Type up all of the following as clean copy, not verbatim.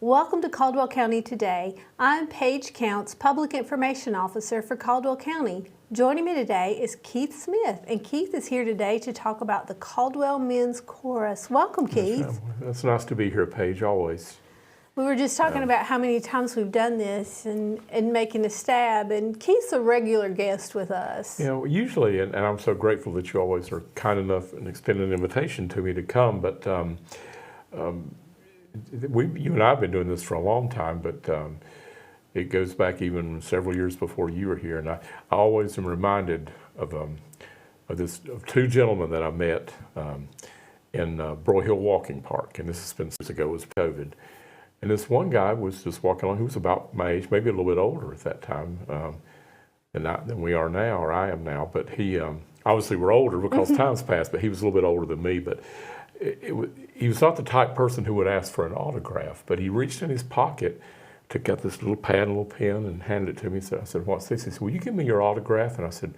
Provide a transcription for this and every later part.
Welcome to Caldwell County Today. I'm Paige Counts, Public Information Officer for Caldwell County. Joining me today is Keith Smith, and Keith is here today to talk about the Caldwell Men's Chorus. Welcome, Keith. It's nice to be here, Paige, always. We were just talking about how many times we've done this and making a stab, and Keith's a regular guest with us. You know, usually, and I'm so grateful that you always are kind enough and extend an invitation to me to come, but you and I have been doing this for a long time, but it goes back even several years before you were here, and I always am reminded of two gentlemen that I met in Broy Hill Walking Park, and this has been years ago. It was COVID, and this one guy was just walking along. He was about my age, maybe a little bit older at that time than we are now, or I am now. But he obviously we're older because time's passed, but he was a little bit older than me. But he was not the type person who would ask for an autograph, but he reached in his pocket, took out this little pad and little pen and handed it to me. I said, "What's this?" He said, "Will you give me your autograph?" And I said,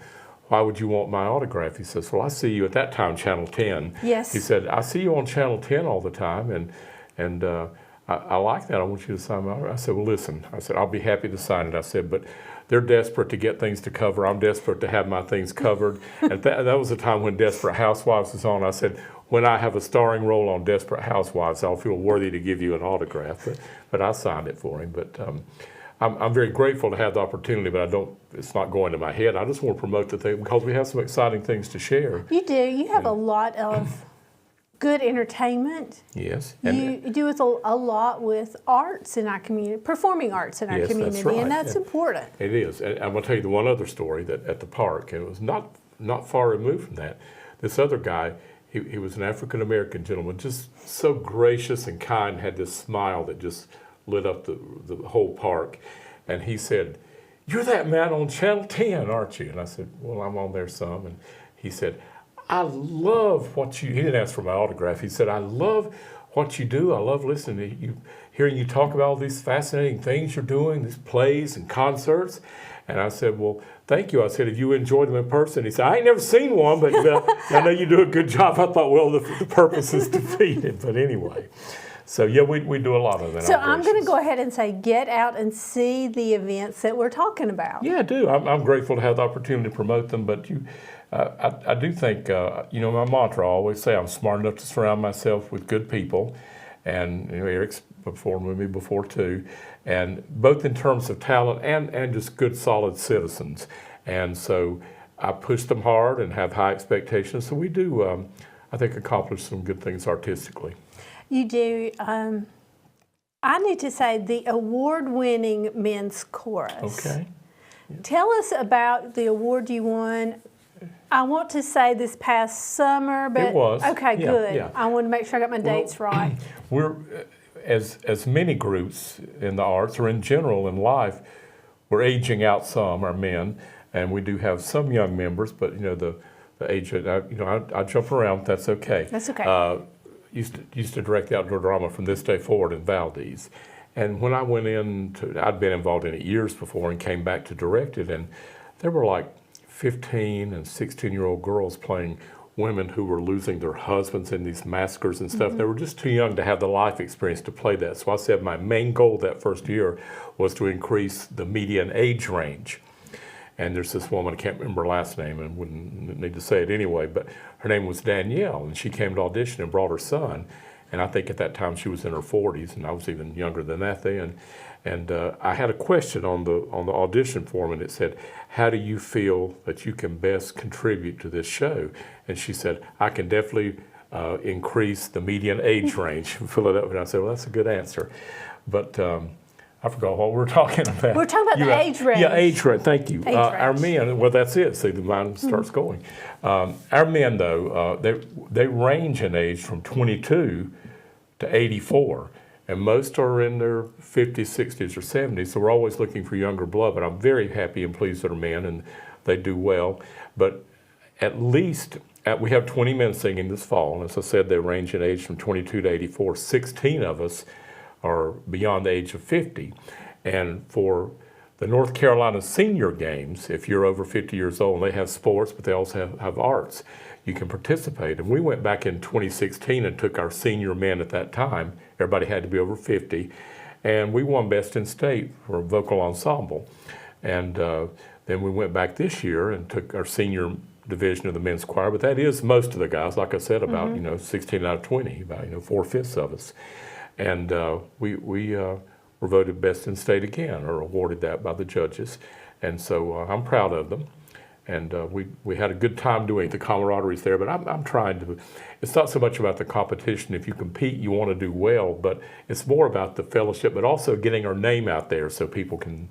"Why would you want my autograph?" He says, "Well, I see you at that time, Channel 10. Yes. He said, "I see you on Channel 10 all the time, and I like that. I want you to sign my autograph." I said, "Well, listen," I said, "I'll be happy to sign it." I said, "But they're desperate to get things to cover. I'm desperate to have my things covered." And that was the time when Desperate Housewives was on. I said, "When I have a starring role on Desperate Housewives, I'll feel worthy to give you an autograph." But I signed it for him. But I'm very grateful to have the opportunity, but it's not going to my head. I just want to promote the thing because we have some exciting things to share. You do. You have a lot of good entertainment. Yes. You do a lot with arts in our community, performing arts in our community, that's right. And that's important. It is. And I'm going to tell you the one other story that at the park, and it was not far removed from that. This other guy, he was an African-American gentleman, just so gracious and kind, had this smile that just lit up the whole park. And he said, "You're that man on Channel 10, aren't you?" And I said, "Well, I'm on there some." And he said, "I love what you," he didn't ask for my autograph, he said, "I love what you do. I love listening to you, hearing you talk about all these fascinating things you're doing, these plays and concerts." And I said, "Well, thank you." I said, "Have you enjoyed them in person?" He said, "I ain't never seen one, but I know you do a good job." I thought, well, the purpose is defeated. But anyway, so yeah, we do a lot of that. So I'm going to go ahead and say, get out and see the events that we're talking about. Yeah, I do. I'm grateful to have the opportunity to promote them, but I do think, my mantra, I always say I'm smart enough to surround myself with good people, and Eric's performed with me before too, and both in terms of talent and just good, solid citizens. And so I push them hard and have high expectations. So we do, I think, accomplish some good things artistically. You do. I need to say the award-winning men's chorus. Okay. Tell us about the award you won. I want to say this past summer, but it was. Okay, yeah, good. Yeah. I want to make sure I got my dates right. We're as many groups in the arts or in general in life, we're aging out some, our men, and we do have some young members. But the age, I jump around. That's okay. That's okay. Used to direct the outdoor drama from this day forward in Valdez, and when I went I'd been involved in it years before and came back to direct it, and there were like 15 and 16-year-old girls playing women who were losing their husbands in these massacres and stuff. They were just too young to have the life experience to play that. So I said my main goal that first year was to increase the median age range. And there's this woman, I can't remember her last name and wouldn't need to say it anyway, but her name was Danielle, and she came to audition and brought her son. And I think at that time she was in her 40s, and I was even younger than that then. And I had a question on the audition form, and it said, "How do you feel that you can best contribute to this show?" And she said, "I can definitely increase the median age range." Fill it up, and I said, "Well, that's a good answer." But I forgot what we were talking about. We're talking about the age range. Yeah, age range. Thank you. Age range. Our men, well, that's it. See, the mind starts going. Our men, though, they range in age from 22 to 84. And most are in their 50s, 60s, or 70s, so we're always looking for younger blood. But I'm very happy and pleased that our men, and they do well. But at least, we have 20 men singing this fall. And as I said, they range in age from 22 to 84. 16 of us are beyond the age of 50. And for the North Carolina Senior Games, if you're over 50 years old, they have sports, but they also have arts. You can participate. And we went back in 2016 and took our senior men at that time. Everybody had to be over 50. And we won Best in State for a vocal ensemble. And then we went back this year and took our senior division of the men's choir, but that is most of the guys, like I said, about 16 out of 20, about 4/5 of us. And we were voted Best in State again, or awarded that by the judges. And so I'm proud of them. And we had a good time doing it. The camaraderie's there, but I'm trying to, it's not so much about the competition. If you compete, you want to do well, but it's more about the fellowship, but also getting our name out there so people can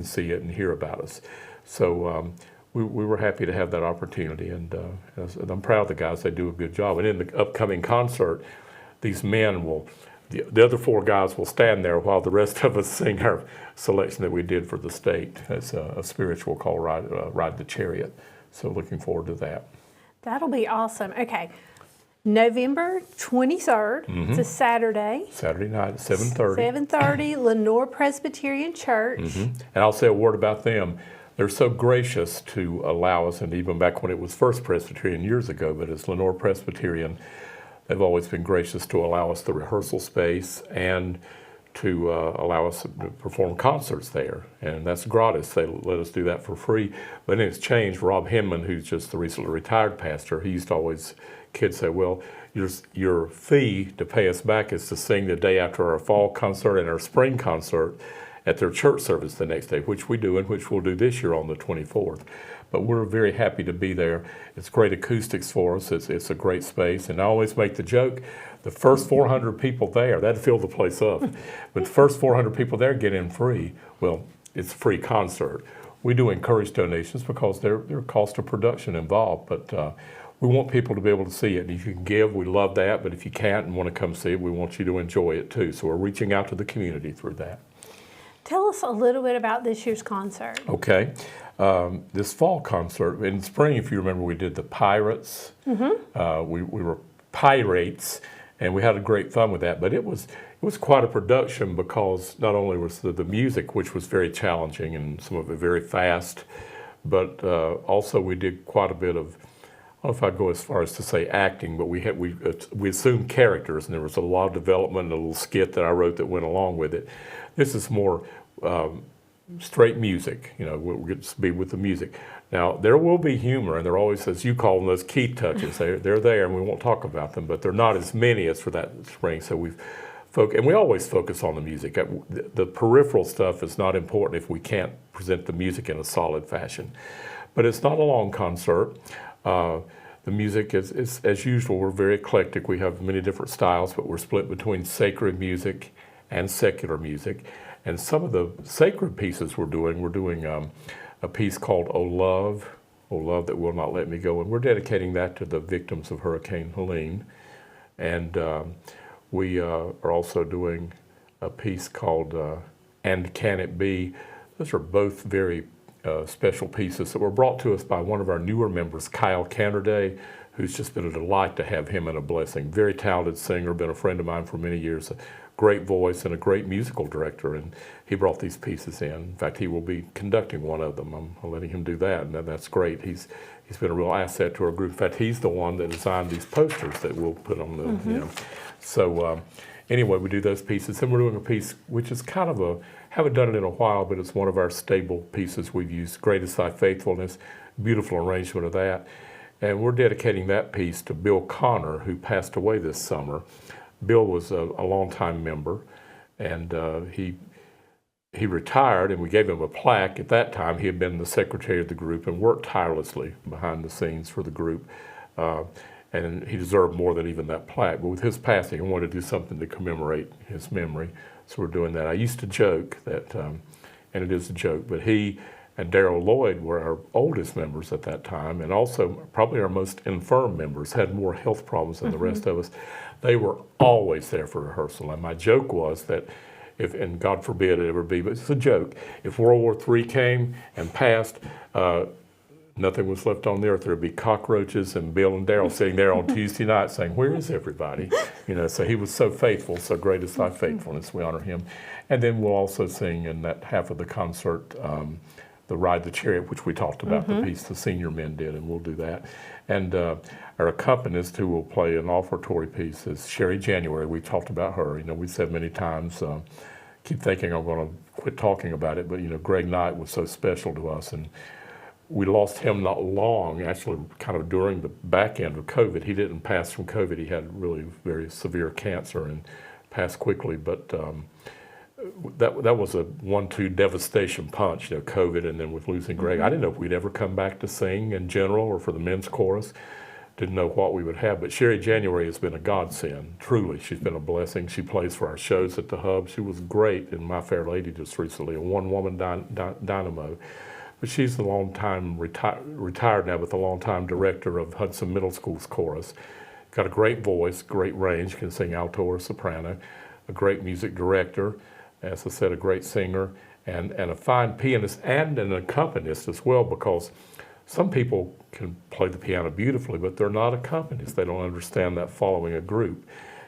see it and hear about us. So we were happy to have that opportunity, and I'm proud of the guys. They do a good job. And in the upcoming concert, these men will, the other 4 guys will stand there while the rest of us sing our selection that we did for the state. It's a spiritual called Ride the Chariot. So looking forward to that. That'll be awesome. Okay. November 23rd, it's a Saturday. Saturday night at 7:30. 7:30, Lenoir Presbyterian Church. And I'll say a word about them. They're so gracious to allow us, and even back when it was First Presbyterian years ago, but as Lenoir Presbyterian, they've always been gracious to allow us the rehearsal space and to allow us to perform concerts there. And that's gratis. They let us do that for free. But then it's changed. Rob Hinman, who's just the recently retired pastor, he used to always, kids say, well, your fee to pay us back is to sing the day after our fall concert and our spring concert at their church service the next day, which we do and which we'll do this year on the 24th. But we're very happy to be there. It's great acoustics for us. It's a great space. And I always make the joke, the first 400 people there, that'd fill the place up. But the first 400 people there get in free. Well, it's a free concert. We do encourage donations because there are cost of production involved. But we want people to be able to see it. And if you can give, we love that. But if you can't and want to come see it, we want you to enjoy it too. So we're reaching out to the community through that. Tell us a little bit about this year's concert. Okay. This fall concert, in spring, if you remember, we did the Pirates. We were pirates, and we had a great fun with that. But it was quite a production because not only was the music, which was very challenging and some of it very fast, but also we did quite a bit of, I don't know if I'd go as far as to say acting, but we assumed characters, and there was a lot of development, a little skit that I wrote that went along with it. This is more straight music, we'll get to be with the music. Now, there will be humor, and there always, as you call them, those Keith touches. They're there, and we won't talk about them, but they're not as many as for that spring. So and we always focus on the music. The peripheral stuff is not important if we can't present the music in a solid fashion. But it's not a long concert. The music is, as usual, we're very eclectic. We have many different styles, but we're split between sacred music and secular music. And some of the sacred pieces we're doing a piece called O Love That Will Not Let Me Go, and we're dedicating that to the victims of Hurricane Helene. And we are also doing a piece called And Can It Be. Those are both very special pieces that were brought to us by one of our newer members, Kyle Canterday, who's just been a delight to have him and a blessing. Very talented singer, been a friend of mine for many years. Great voice and a great musical director, and he brought these pieces in. In fact, he will be conducting one of them. I'm letting him do that, and that's great. He's been a real asset to our group. In fact, he's the one that designed these posters that we'll put on the, So anyway, we do those pieces. Then we're doing a piece which is kind of haven't done it in a while, but it's one of our stable pieces we've used, Great Is Thy Faithfulness, beautiful arrangement of that. And we're dedicating that piece to Bill Connor, who passed away this summer. Bill was a longtime member, and he retired, and we gave him a plaque. At that time, he had been the secretary of the group and worked tirelessly behind the scenes for the group, and he deserved more than even that plaque. But with his passing, I wanted to do something to commemorate his memory, so we're doing that. I used to joke that, and it is a joke, but he and Darrell Lloyd were our oldest members at that time, and also probably our most infirm members, had more health problems than the rest of us. They were always there for rehearsal, and my joke was that if, and God forbid it ever be, but it's a joke, if World War III came and passed, nothing was left on the earth. There'd be cockroaches and Bill and Darrell sitting there on Tuesday night saying, where is everybody? So he was so faithful, so great is thy faithfulness. We honor him. And then we'll also sing in that half of the concert, the Ride the Chariot, which we talked about, the piece the senior men did, and we'll do that. And our accompanist who will play an offertory piece is Sherry January. We talked about her. We said many times, keep thinking I'm going to quit talking about it, but Greg Knight was so special to us, and we lost him not long, actually kind of during the back end of COVID. He didn't pass from COVID. He had really very severe cancer and passed quickly, but that was a 1-2 devastation punch, COVID, and then with losing Greg. I didn't know if we'd ever come back to sing in general or for the men's chorus. Didn't know what we would have, but Sherry January has been a godsend, truly. She's been a blessing. She plays for our shows at the Hub. She was great in My Fair Lady just recently, a one-woman dynamo. But she's a long-time, retired now, but a long-time director of Hudson Middle School's chorus. Got a great voice, great range, can sing alto or soprano, a great music director, as I said, a great singer, and a fine pianist and an accompanist as well, because some people can play the piano beautifully, but they're not accompanists. They don't understand that following a group.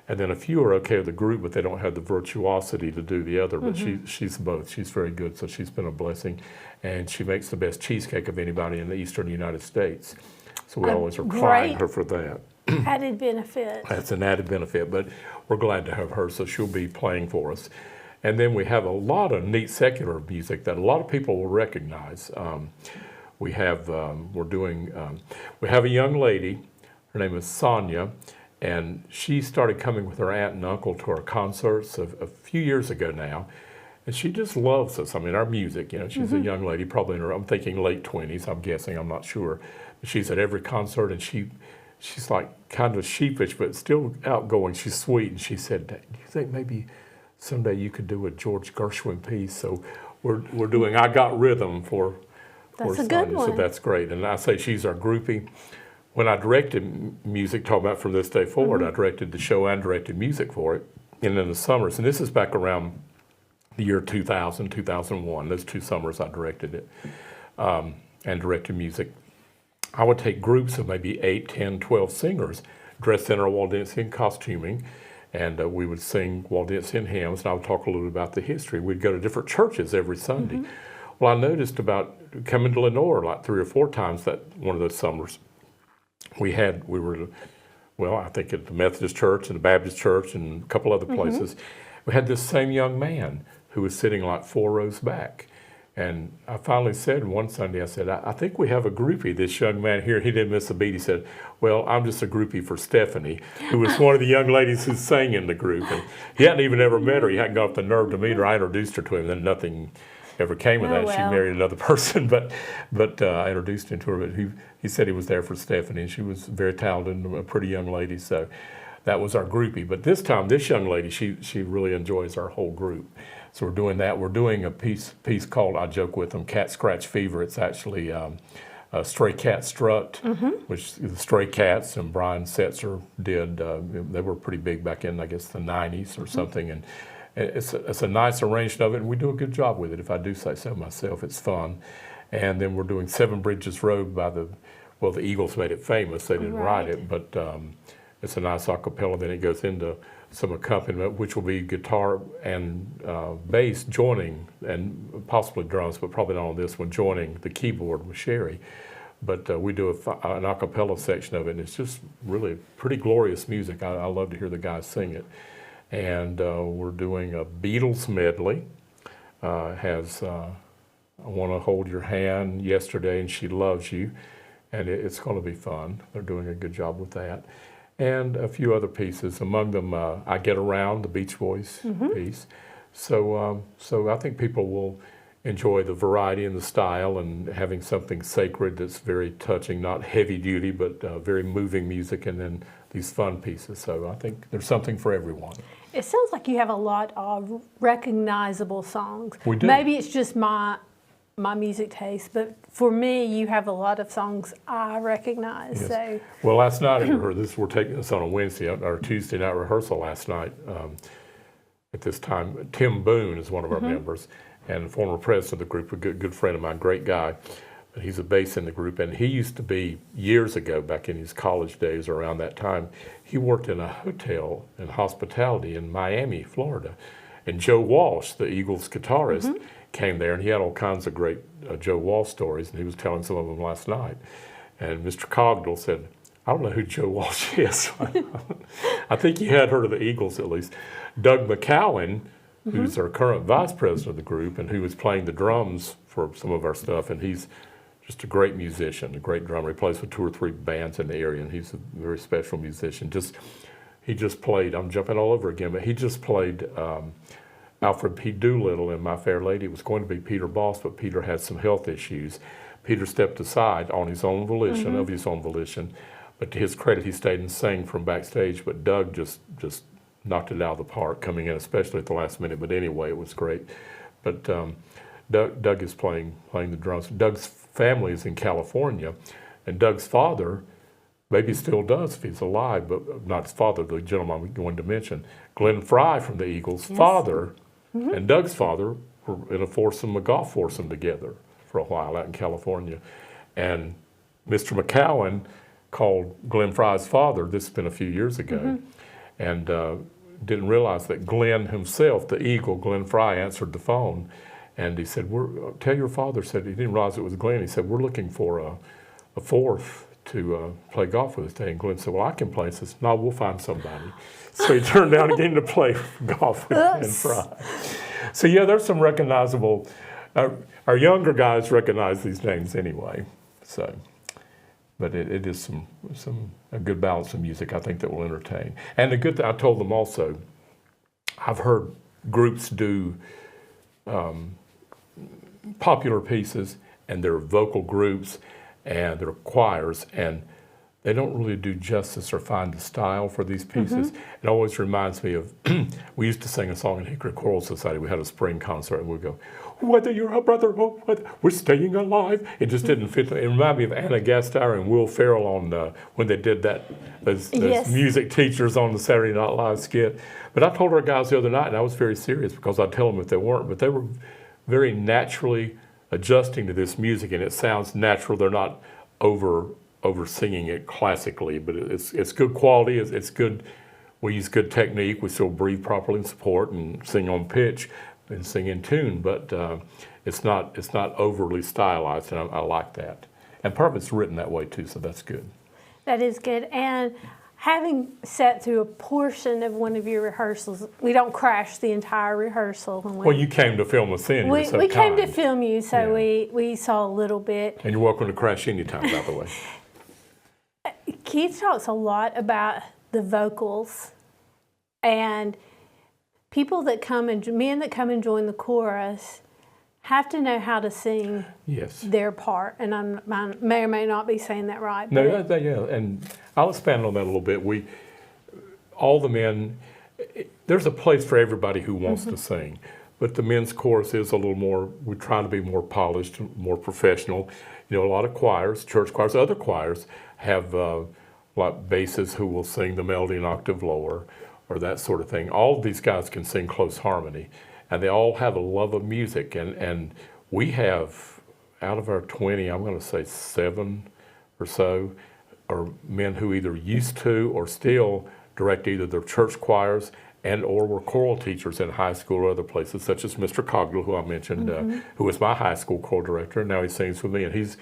And then a few are okay with the group, but they don't have the virtuosity to do the other. But she's both. She's very good, so she's been a blessing. And she makes the best cheesecake of anybody in the eastern United States. So we always are crying her for that. Added benefit. That's an added benefit, but we're glad to have her, so she'll be playing for us. And then we have a lot of neat secular music that a lot of people will recognize. We have we have a young lady. Her name is Sonia, and she started coming with her aunt and uncle to our concerts a few years ago now, and she just loves us. I mean, our music. She's a young lady, probably in her, I'm thinking late 20s. I'm guessing. I'm not sure. But she's at every concert, and she's like kind of sheepish, but still outgoing. She's sweet, and she said, "Do you think maybe someday you could do a George Gershwin piece?" So we're doing "I Got Rhythm" for. That's a good one. So that's great. And I say she's our groupie. When I directed music, talking about from this day forward, I directed the show and directed music for it. And in the summers, and this is back around the year 2000, 2001, those 2 summers I directed it and directed music. I would take groups of maybe 8, 10, 12 singers dressed in our Waldensian costuming, and we would sing Waldensian hymns, and I would talk a little bit about the history. We'd go to different churches every Sunday. Well, I noticed about coming to Lenoir like 3 or 4 times that one of those summers, we were, I think at the Methodist Church and the Baptist Church and a couple other places, we had this same young man who was sitting like 4 rows back. And I finally said one Sunday, I said, I think we have a groupie, this young man here. He didn't miss a beat. He said, "Well, I'm just a groupie for Stephanie," who was one of the young ladies who sang in the group. And he hadn't even ever met her. He hadn't got the nerve to meet her. I introduced her to him, then nothing ever came of that. Well. She married another person, but I introduced him to her. But he said he was there for Stephanie, and she was very talented, a pretty young lady. So that was our groupie. But this time, this young lady, she really enjoys our whole group. So we're doing that. We're doing a piece called, I joke with them, Cat Scratch Fever. It's actually a Stray Cat Strut, which the Stray Cats and Brian Setzer did. They were pretty big back in, I guess, the 90s or something. And it's a nice arrangement of it, and we do a good job with it, if I do say so myself. It's fun. And then we're doing Seven Bridges Road by the Eagles made it famous. They didn't write it, but it's a nice a cappella. Then it goes into some accompaniment, which will be guitar and bass joining, and possibly drums, but probably not on this one, joining the keyboard with Sherry. But we do an a cappella section of it, and it's just really pretty glorious music. I love to hear the guys sing it. And we're doing a Beatles medley. Has I Want to Hold Your Hand, Yesterday, and She Loves You. And it's going to be fun. They're doing a good job with that. And a few other pieces, among them I Get Around, the Beach Boys piece. So I think people will enjoy the variety and the style, and having something sacred that's very touching, not heavy duty, but very moving music, and then these fun pieces. So I think there's something for everyone. It sounds like you have a lot of recognizable songs. We do. Maybe it's just my music taste, but for me, you have a lot of songs I recognize. Yes. So, well, last night we're taking this on a Wednesday or Tuesday night rehearsal last night. At this time, Tim Boone is one of our members, and the former president of the group, a good friend of mine, great guy. But he's a bass in the group, and he used to be, years ago, back in his college days, around that time, he worked in a hotel in hospitality in Miami, Florida. And Joe Walsh, the Eagles guitarist, came there, and he had all kinds of great Joe Walsh stories, and he was telling some of them last night. And Mr. Caldwell said, "I don't know who Joe Walsh is." I think he had heard of the Eagles at least. Doug McCowan, who's our current vice president of the group and who is playing the drums for some of our stuff. And he's just a great musician, a great drummer. He plays with 2 or 3 bands in the area, and he's a very special musician. He just played, I'm jumping all over again, but he just played Alfred P. Doolittle in My Fair Lady. It was going to be Peter Boss, but Peter had some health issues. Peter stepped aside on his own volition, of his own volition, but to his credit, he stayed and sang from backstage, but Doug just knocked it out of the park, coming in, especially at the last minute. But anyway, it was great. But Doug is playing the drums. Doug's family is in California, and Doug's father, maybe still does if he's alive, but not his father, the gentleman we wanted to mention, Glenn Fry from the Eagles' father and Doug's father were in a golf foursome together for a while out in California. And Mr. McCowan called Glenn Fry's father, this has been a few years ago, and didn't realize that Glenn himself, the Eagle, Glenn Fry, answered the phone. And he said, tell your father, said he didn't realize it was Glenn. He said, we're looking for a fourth to play golf with us today. And Glenn said, well, I can play. He says, no, we'll find somebody. So he turned down again to play golf with Glenn Fry. So yeah, there's some recognizable, our younger guys recognize these names anyway. So, but it is a good balance of music, I think, that will entertain. And the good thing, I told them also, I've heard groups do popular pieces, and they're vocal groups, and they're choirs, and they don't really do justice or find the style for these pieces. It always reminds me of, we used to sing a song in Hickory Choral Society. We had a spring concert, and we'd go, whether you're a brother or whether we're staying alive. It just didn't fit. It reminded me of Anna Gasteyer and Will Ferrell on when they did those music teachers on the Saturday Night Live skit. But I told our guys the other night, and I was very serious because I'd tell them if they weren't, but they were very naturally adjusting to this music, and it sounds natural. They're not over singing it classically, but it's good quality. It's good. We use good technique. We still breathe properly and support and sing on pitch and sing in tune, but it's not overly stylized, and I like that. And part of it's written that way too, so that's good. That is good. And having sat through a portion of one of your rehearsals, we don't crash the entire rehearsal. Well, you came to film us in. We came to film you, so we saw a little bit. And you're welcome to crash anytime, by the way. Keith talks a lot about the vocals, and people that come and men that come and join the chorus have to know how to sing their part. And I may or may not be saying that right. No, and I'll expand on that a little bit. All the men, there's a place for everybody who wants to sing, but the men's chorus is a little more, we try to be more polished, more professional. You know, a lot of choirs, church choirs, other choirs have like basses who will sing the melody an octave lower or that sort of thing. All of these guys can sing close harmony, and they all have a love of music. And we have, out of our 20, I'm going to say 7 or so, are men who either used to or still direct either their church choirs and or were choral teachers in high school or other places, such as Mr. Caldwell, who I mentioned, who was my high school choral director, and now he sings with me, and he's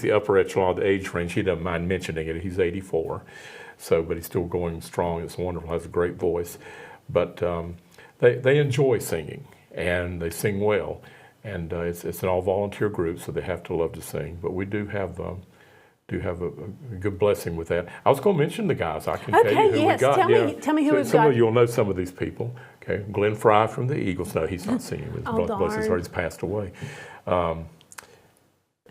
the upper echelon of the age range. He doesn't mind mentioning it. He's 84, but he's still going strong. It's wonderful. Has a great voice, but they enjoy singing, and they sing well, and it's an all volunteer group, so they have to love to sing. But we do have a good blessing with that. I was going to mention the guys. I can tell you who we got. Tell me who we've got. Some of you'll know some of these people. Okay, Glenn Fry from the Eagles. No, he's not singing. Bless his heart, he's passed away.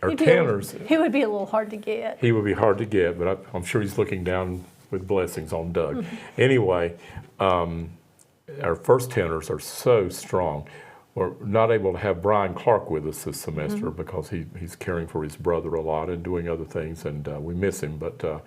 Our tenors. He would be a little hard to get. He would be hard to get, but I'm sure he's looking down with blessings on Doug. Anyway, our first tenors are so strong. We're not able to have Brian Clark with us this semester because he's caring for his brother a lot and doing other things, and we miss him. But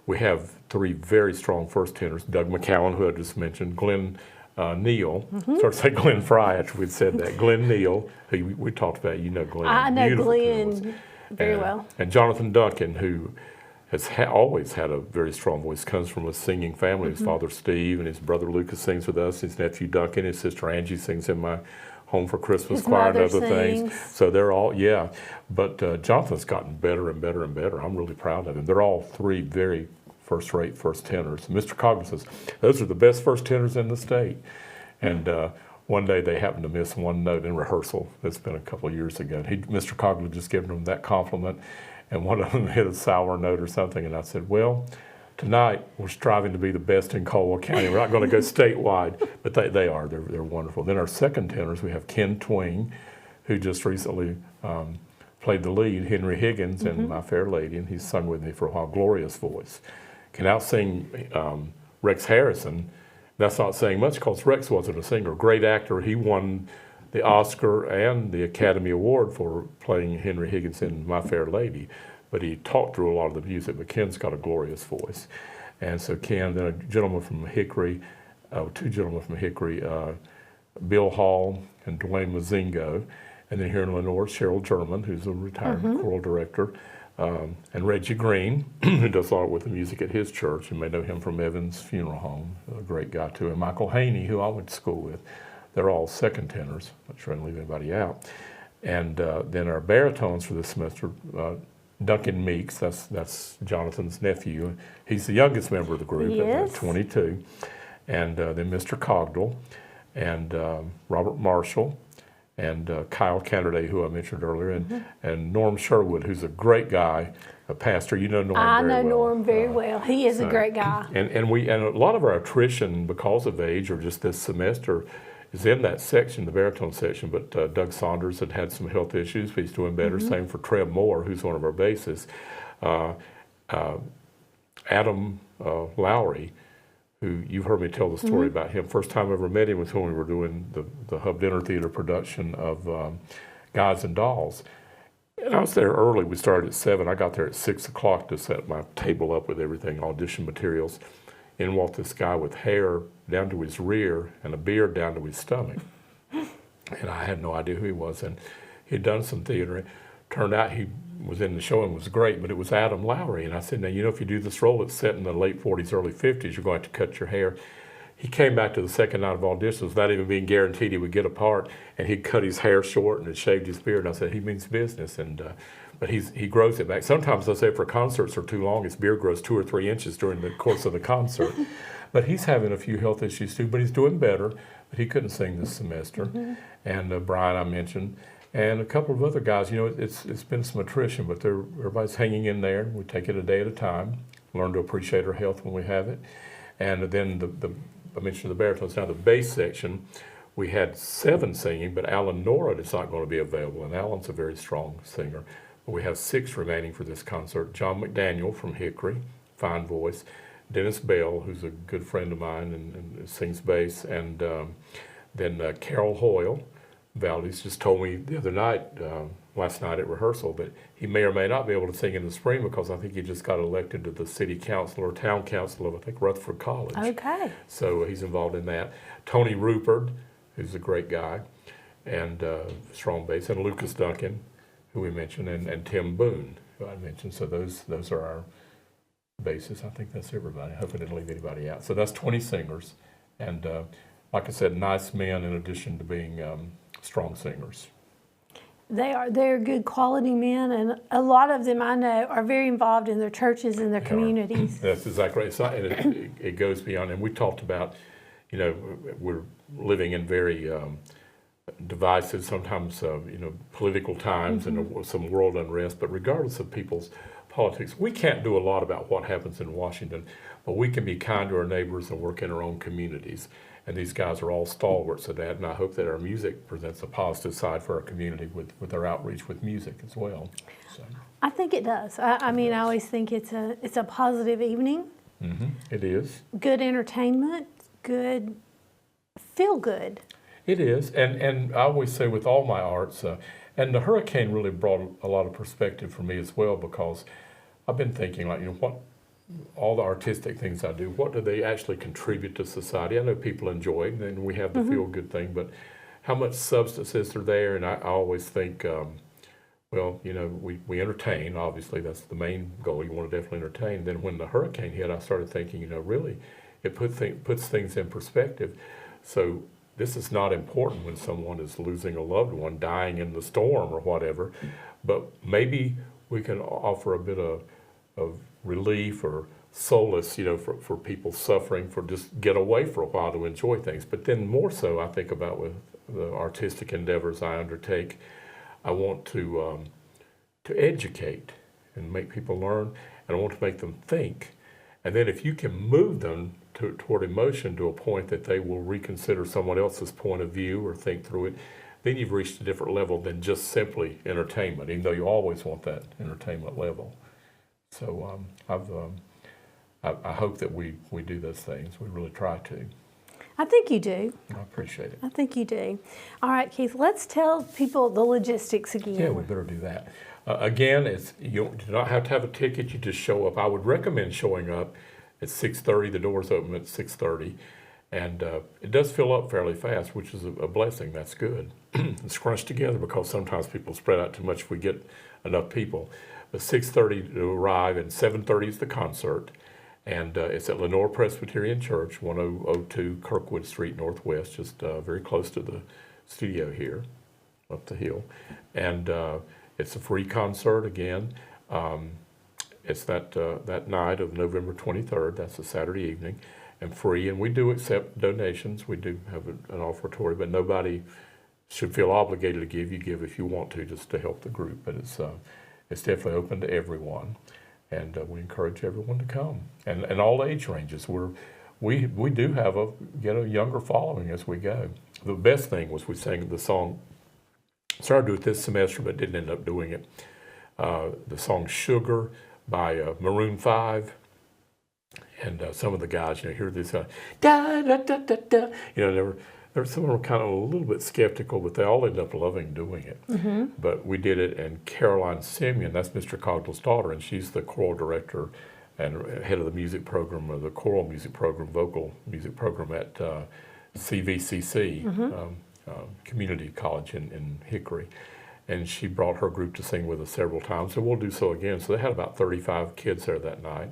we have 3 very strong first tenors: Doug McCowan, who I just mentioned, Glenn Neal. Started to say Glenn Fry after we'd said that. Glenn Neal, who we talked about. You know Glenn. I know Glenn very well. And Jonathan Duncan, who has always had a very strong voice, comes from a singing family. His father Steve and his brother Lucas sings with us. His nephew Duncan, his sister Angie sings in my Home for Christmas choir and other things. So they're all, But Jonathan's gotten better and better and better. I'm really proud of him. They're all 3 very first-rate first tenors. Mr. Coggins says, those are the best first tenors in the state. And one day they happened to miss one note in rehearsal. That's been a couple of years ago. Mr. Caldwell just given them that compliment, and one of them hit a sour note or something, and I said, well, tonight we're striving to be the best in Caldwell County. We're not going to go statewide, but they are. They're wonderful. Then our second tenors, we have Ken Twing, who just recently played the lead, Henry Higgins in My Fair Lady, and he's sung with me for a while. Glorious voice. Can outsing Rex Harrison. That's not saying much because Rex wasn't a singer. Great actor. He won the Oscar and the Academy Award for playing Henry Higgins in My Fair Lady. But he talked through a lot of the music. But Ken's got a glorious voice. And so Ken, then a gentleman from Hickory, two gentlemen from Hickory, Bill Hall and Dwayne Mazingo. And then here in Lenoir, Cheryl German, who's a retired choral director. And Reggie Green, who does a lot with the music at his church. You may know him from Evans Funeral Home, a great guy too. And Michael Haney, who I went to school with. They're all second tenors. Not trying to leave anybody out. And then our baritones for this semester, Duncan Meeks, that's Jonathan's nephew. He's the youngest member of the group at 22. And then Mr. Cogdell and Robert Marshall. And Kyle Canterday, who I mentioned earlier, and Norm Sherwood, who's a great guy, a pastor. You know Norm very well. I know Norm very well. He is a great guy. And a lot of our attrition, because of age or just this semester, is in that section, the baritone section. But Doug Saunders had some health issues, but he's doing better. Same for Treb Moore, who's one of our bassists. Adam Lowry, who you've heard me tell the story about him. First time I ever met him was when we were doing the Hub Dinner Theater production of Guys and Dolls. And I was there early. We started at 7. I got there at 6 o'clock to set my table up with everything, audition materials. In walked this guy with hair down to his rear and a beard down to his stomach. And I had no idea who he was. And he'd done some theater. It turned out he was in the show and was great, but it was Adam Lowry. And I said, now, you know, if you do this role, it's set in the late 40s, early 50s, you're going to cut your hair. He came back to the second night of auditions without even being guaranteed he would get a part, and he'd cut his hair short and had shaved his beard. And I said, he means business, but he grows it back. Sometimes I say for concerts are too long, his beard grows 2 or 3 inches during the course of the concert. But he's having a few health issues too, but he's doing better. But he couldn't sing this semester. And Brian, I mentioned. And a couple of other guys, you know, it's been some attrition, but everybody's hanging in there. We take it a day at a time, learn to appreciate our health when we have it. And then I mentioned the baritones. Now the bass section, we had 7 singing, but Alan Norad is not going to be available, and Alan's a very strong singer. But we have 6 remaining for this concert. John McDaniel from Hickory, fine voice. Dennis Bell, who's a good friend of mine and sings bass, and then Carol Hoyle. Valdez just told me the other night, last night at rehearsal, that he may or may not be able to sing in the spring because I think he just got elected to the city council or town council of, I think, Rutherford College. Okay. So he's involved in that. Tony Rupert, who's a great guy, and strong bass, and Lucas Duncan, who we mentioned, and Tim Boone, who I mentioned. So those are our basses. I think that's everybody. I hope I didn't leave anybody out. So that's 20 singers, and like I said, nice men in addition to being strong singers. They're good quality men, and a lot of them I know are very involved in their churches and their communities. That's exactly right. It goes beyond, and we talked about, you know, we're living in very divisive, sometimes political times and some world unrest, but regardless of people's politics, we can't do a lot about what happens in Washington, but we can be kind to our neighbors and work in our own communities. And these guys are all stalwarts of that, and I hope that our music presents a positive side for our community with our outreach with music as well. So. I think it does. I mean, I always think it's a positive evening. It is. Good entertainment, feel good. It is, and I always say with all my arts, and the hurricane really brought a lot of perspective for me as well, because I've been thinking, like, you know, what all the artistic things I do, what do they actually contribute to society? I know people enjoy it, and we have the feel-good thing, but how much substance is there? And I always think, well, you know, we entertain, obviously, that's the main goal. You want to definitely entertain. Then when the hurricane hit, I started thinking, you know, really, it puts things in perspective. So this is not important when someone is losing a loved one, dying in the storm or whatever, but maybe we can offer a bit of relief or solace, for people suffering, for just get away for a while to enjoy things. But then more so, I think about with the artistic endeavors I undertake, I want to educate and make people learn, and I want to make them think. And then if you can move them toward emotion to a point that they will reconsider someone else's point of view or think through it, then you've reached a different level than just simply entertainment, even though you always want that entertainment level. So I hope that we do those things. We really try to. I think you do. I appreciate it. I think you do. All right, Keith, let's tell people the logistics again. Yeah, we better do that. Again, you do not have to have a ticket. You just show up. I would recommend showing up at 6:30. The doors open at 6:30. And it does fill up fairly fast, which is a blessing. That's good. It's crunched together because sometimes people spread out too much if we get enough people. But 6:30 to arrive, and 7:30 is the concert. And it's at Lenoir Presbyterian Church, 1002 Kirkwood Street Northwest, just very close to the studio here, up the hill. And it's a free concert again. It's that night of November 23rd. That's a Saturday evening, and free. And we do accept donations. We do have an offertory, but nobody should feel obligated to give. You give if you want to, just to help the group. But it's definitely open to everyone. And we encourage everyone to come, and all age ranges. We do have a younger following as we go. The best thing was we sang the song. Started to do it this semester, but didn't end up doing it. The song "Sugar" by Maroon 5, and some of the guys, hear this da da da da da. Some of them were kind of a little bit skeptical, but they all ended up loving doing it. Mm-hmm. But we did it, and Caroline Simeon, that's Mr. Caldwell's daughter, and she's the choral director and head of the music program, of the choral music program, vocal music program at CVCC, Community College in Hickory. And she brought her group to sing with us several times, and we'll do so again. So they had about 35 kids there that night.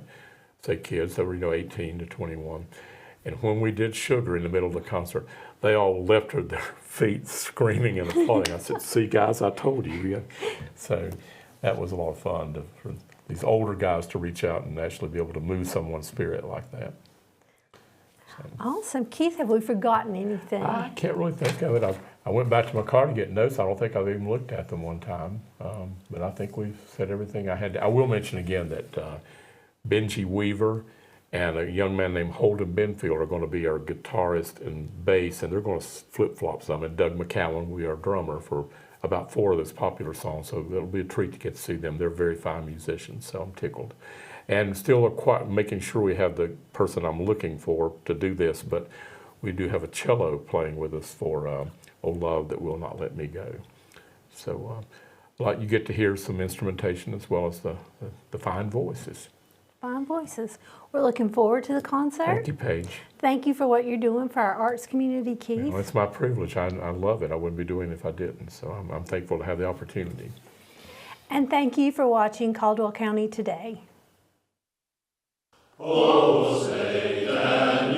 Say kids, they were 18 to 21. And when we did "Sugar" in the middle of the concert, they all left their feet screaming and applauding. I said, "See, guys, I told you." So that was a lot of fun for these older guys to reach out and actually be able to move someone's spirit like that. So, awesome. Keith, have we forgotten anything? I can't really think of it. I went back to my car to get notes. I don't think I've even looked at them one time. But I think we've said everything I had to. I will mention again that Benji Weaver and a young man named Holden Benfield are going to be our guitarist and bass, and they're going to flip-flop some. And Doug McCowan will be our drummer for about 4 of those popular songs, so it'll be a treat to get to see them. They're very fine musicians, so I'm tickled. And still making sure we have the person I'm looking for to do this, but we do have a cello playing with us for "Oh Love That Will Not Let Me Go." So you get to hear some instrumentation as well as the fine voices. Fine voices. We're looking forward to the concert. Thank you, Paige. Thank you for what you're doing for our arts community, Keith. It's my privilege. I love it. I wouldn't be doing it if I didn't. So I'm thankful to have the opportunity. And thank you for watching Caldwell County Today. Oh, say that